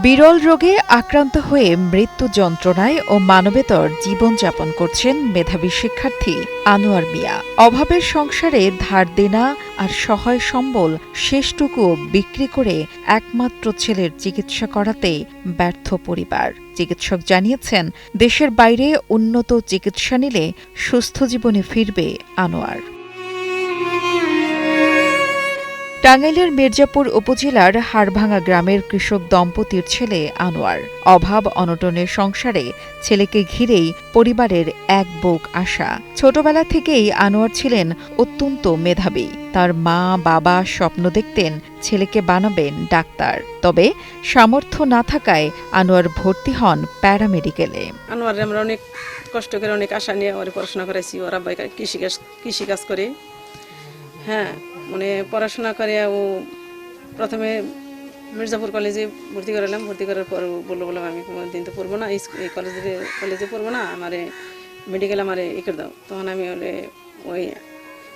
বিরল রোগে আক্রান্ত হয়ে মৃত্যু যন্ত্রণায় ও মানবেতর জীবনযাপন করছেন মেধাবী শিক্ষার্থী আনোয়ার মিয়া। অভাবের সংসারে ধার দেনা আর সহায় সম্বল শেষটুকু বিক্রি করে একমাত্র ছেলের চিকিৎসা করাতে ব্যর্থ পরিবার। চিকিৎসক জানিয়েছেন, দেশের বাইরে উন্নত চিকিৎসা নিলে সুস্থ জীবনে ফিরবে আনোয়ার। টাঙ্গাইলের মির্জাপুর উপজেলার হাড়ভাঙ্গা গ্রামের কৃষক দম্পতির ছেলে আনোয়ার। অভাব অনটনের সংসারে ছেলেকে ঘিরেই পরিবারের এক বুক আশা। ছোটবেলা থেকেই আনোয়ার ছিলেন অত্যন্ত মেধাবী। তার মা বাবা স্বপ্ন দেখতেন ছেলেকে বানাবেন ডাক্তার। তবে সামর্থ্য না থাকায় আনোয়ার ভর্তি হন প্যারামেডিকেলে। আনোয়ার আমরা অনেক কষ্ট করে অনেক আশা নিয়ে ওর পড়াশোনা করাইছি। ওর আব্বা কৃষিকাজ করে, হ্যাঁ, মানে পড়াশোনা করে ও প্রথমে মির্জাপুর কলেজে ভর্তি করালাম। ভর্তি করার পর বললাম আমি কোনো দিন তো পড়বো না, এই কলেজে পড়বো না, আমারে মেডিকেল আমারে করে দাও। তখন আমি ওই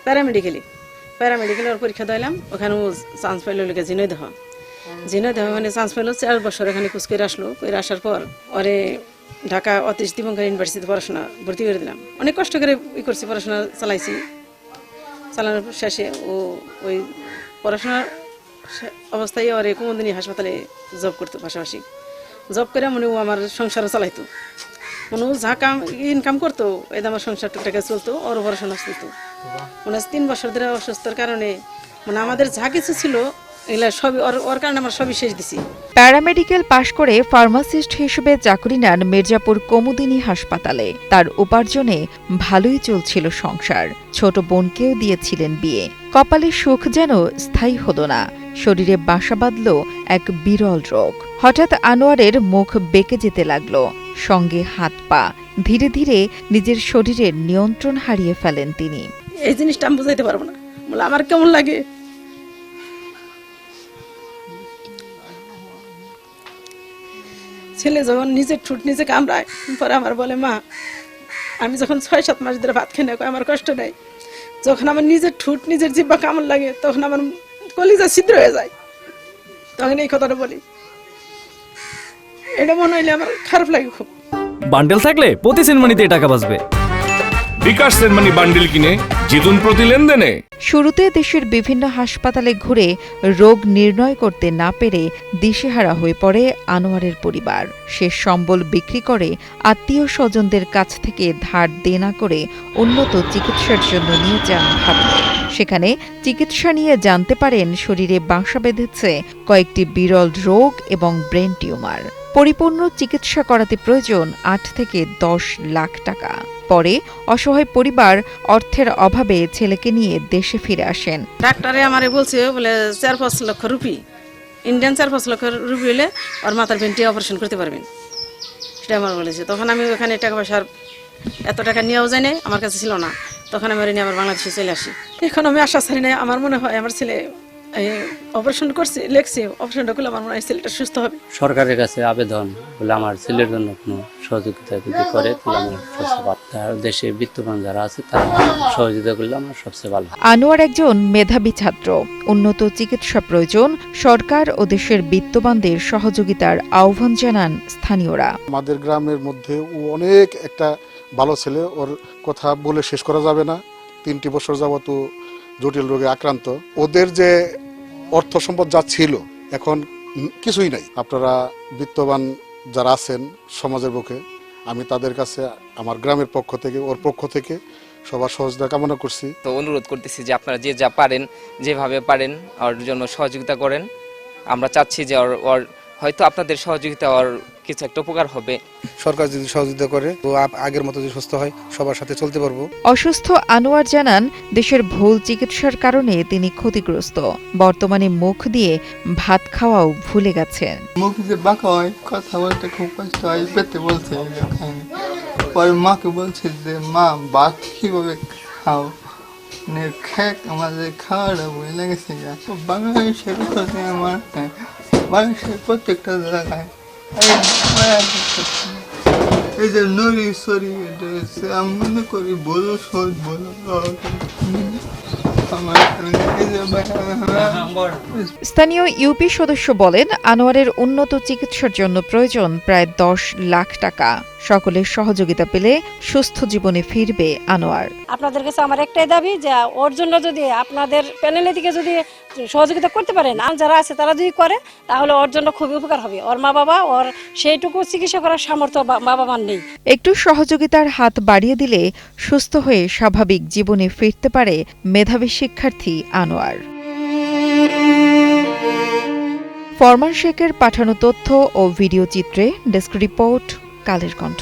প্যারামেডিকেলে ওর পরীক্ষা দিলাম। ওখানে ও চান্স পাইল লোকে ঝিনাইদহ মানে চান্স পাইল। 4 বছর এখানে কুচ করে আসলো। করে আসার পর ওরে ঢাকা অতীশ দীপঙ্কর ইউনিভার্সিটিতে পড়াশোনা ভর্তি করে দিলাম। অনেক কষ্ট করে করছি, পড়াশোনা চালানোর শেষে ও ওই পড়াশোনার অবস্থায় ওর কুমুদিনী হাসপাতালে জব করতো, পাশাপাশি জব করে মনে ও আমার সংসারও চালাইতো। মনে যা ইনকাম করতো এদের আমার সংসার টুকটাকে চলতো, ওর পড়াশোনা চলতো। মনে 3 বছর ধরে অসুস্থতার কারণে মানে আমাদের যা কিছু ছিল এগুলা সবই ওর কারণে আমরা সবই শেষ দিছি। প্যারামেডিকেল পাশ করে ফার্মাসিস্ট হিসেবে চাকরি নেন মির্জাপুর কুমুদিনী হাসপাতালে। তার উপার্জনে ভালোই চলছিল সংসার। ছোট বোনকেও দিয়েছিলেন বিয়ে। কপালে সুখ যেন স্থায়ী হলো না, শরীরে বাসা বাঁধল এক বিরল রোগ। হঠাৎ আনোয়ারের মুখ বেঁকে যেতে লাগলো, সঙ্গে হাত পা। ধীরে ধীরে নিজের শরীরের নিয়ন্ত্রণ হারিয়ে ফেলেন তিনি। এই জিনিসটা আমি বুঝাইতে পারবো না, বলে আমার কেমন লাগে। ছেলে যখন নিজের ঠোঁট নিজে কামড়ায়, পরে আমার বলে, মা আমি যখন 6-7 মাস ধরে ভাত খেয়ে নেই, আমার কষ্ট নেই। যখন আমার নিজের ঠোঁট নিজের জিহ্বা কামড় লাগে তখন আমার কলিজা ছিদ্র হয়ে যায়। তখন এই কথাটা বলি, এটা মনে হইলে আমার খারাপ লাগে খুব। বান্ডেল থাকলে প্রতি সেনমানিতে টাকা বাঁচবে। বিকাশ সেনমানি বান্ডেল কিনে জিতুন প্রতি লেনদেনে। শুরুতে দেশের বিভিন্ন হাসপাতালে ঘুরে রোগ নির্ণয় করতে না পেরে দিশেহারা হয়ে পড়ে আনোয়ারের পরিবার। শেষ সম্বল বিক্রি করে আত্মীয় স্বজনদের কাছ থেকে ধার দেনা করে উন্নত চিকিৎসার জন্য নিয়ে যান ভারতে। সেখানে চিকিৎসা নিয়ে জানতে পারেন শরীরে বাসা বেঁধেছে কয়েকটি বিরল রোগ এবং ব্রেন টিউমার। পরিপূর্ণ চিকিৎসা করাতে প্রয়োজন 8 থেকে 10 লাখ টাকা। পরে অসহায় পরিবার অর্থের অভাবে ছেলেকে নিয়ে দেশে ফিরে আসেন। ডাক্তারে আমারে বলছে বলে 4-5 লক্ষ রুপি, ইন্ডিয়ান 4-5 লক্ষ রুপি হলে ওর মাথার ভেন্টি অপারেশন করতে পারবেন, সেটা আমার বলেছে। তখন আমি ওখানে টাকা পয়সার এত টাকা নিয়েও যাই না, আমার কাছে ছিল না। তখন আমি নিয়ে আবার বাংলাদেশে চলে আসি। এখন আমি আশা ছাড়ি না, আমার মনে হয় আমার ছেলে অপারেশন করছে, লেখছে, অপারেশনটা করলে আমার মনে হয় ছেলেটা সুস্থ হবে। সরকারের কাছে আবেদন বলে আমার ছেলের জন্য কোনো সহযোগিতা যদি করে তাহলে আমার সবচেয়ে ভালো। দেশে বিত্তবান যারা আছে তারা সহযোগিতা করলে আমার সবচেয়ে ভালো। আনোয়ার একজন মেধাবী ছাত্র। উন্নত চিকিৎসা প্রয়োজন। সরকার ও দেশের বিত্তবানদের সহযোগিতার আহ্বান জানান স্থানীয়রা। আমাদের গ্রামের মধ্যে ও অনেক একটা ভালো ছেলে, ওর কথা বলে শেষ করা যাবে না। 3টি বছর যাবত জটিল রোগে আক্রান্ত। ওদের যে অর্থ সম্পদ যা ছিল এখন কিছুই নাই। আপনারা বিত্তবান যারা আছেন সমাজের বুকে, আমি তাদের কাছে আমার গ্রামের পক্ষ থেকে, ওর পক্ষ থেকে সবার সহযোগিতা কামনা করছি। তো অনুরোধ করতেছি যে আপনারা যে যা পারেন, যেভাবে পারেন ওর জন্য সহযোগিতা করেন। আমরা চাচ্ছি যে ওর হয়তো আপনাদের সহযোগিতা ওর কিছু একটা উপকার হবে। সরকার যদি সহযোগিতা করে তো আগের মতো যদি সুস্থ হয় সবার সাথে চলতে পারবো। অসুস্থ আনোয়ার জানান, দেশের ভুল চিকিৎসার কারণে তিনি ক্ষতিগ্রস্ত। বর্তমানে মুখ দিয়ে ভাত খাওয়াও ভুলে গেছেন। মুখ দিয়ে বাঁকা হয়, কথা বলতে খুব কষ্ট হয়, পেতে বলছে। পরে মাকে বলছে যে মা ভাত কিভাবে খাও, আমাদের খাওয়াটা বই লেগেছে। বাংলাদেশের আমার বাংলাদেশের প্রত্যেকটা জায়গায় এই যে নড়ি সরি এটা হচ্ছে আমি মনে করি বলো সহজ বলো আমার এই যে স্থানীয় ইউপি সদস্য বলেন, আনোয়ারের উন্নত চিকিৎসার জন্য প্রয়োজন প্রায় 10 লাখ টাকা। সকলের সহযোগিতা পেলে সুস্থ জীবনে ফিরবে আনোয়ার। আপনাদের কাছে আমার একটাই দাবি যে ওর জন্য যদি আপনাদের প্যানেলের দিকে যদি সহযোগিতা করতে পারেন, আর যারা আছে তারা যদি করে তাহলে ওর জন্য খুবই উপকার হবে। ওর মা বাবা ওর সেইটুকু চিকিৎসা করার সামর্থ্য মা বাবার নেই। একটু সহযোগিতার হাত বাড়িয়ে দিলে সুস্থ হয়ে স্বাভাবিক জীবনে ফিরতে পারে মেধাবী শিক্ষার্থী আনোয়ার। ফরমান শেখের পাঠানো তথ্য ও ভিডিও চিত্রে ডেস্ক রিপোর্ট, কালের কণ্ঠ।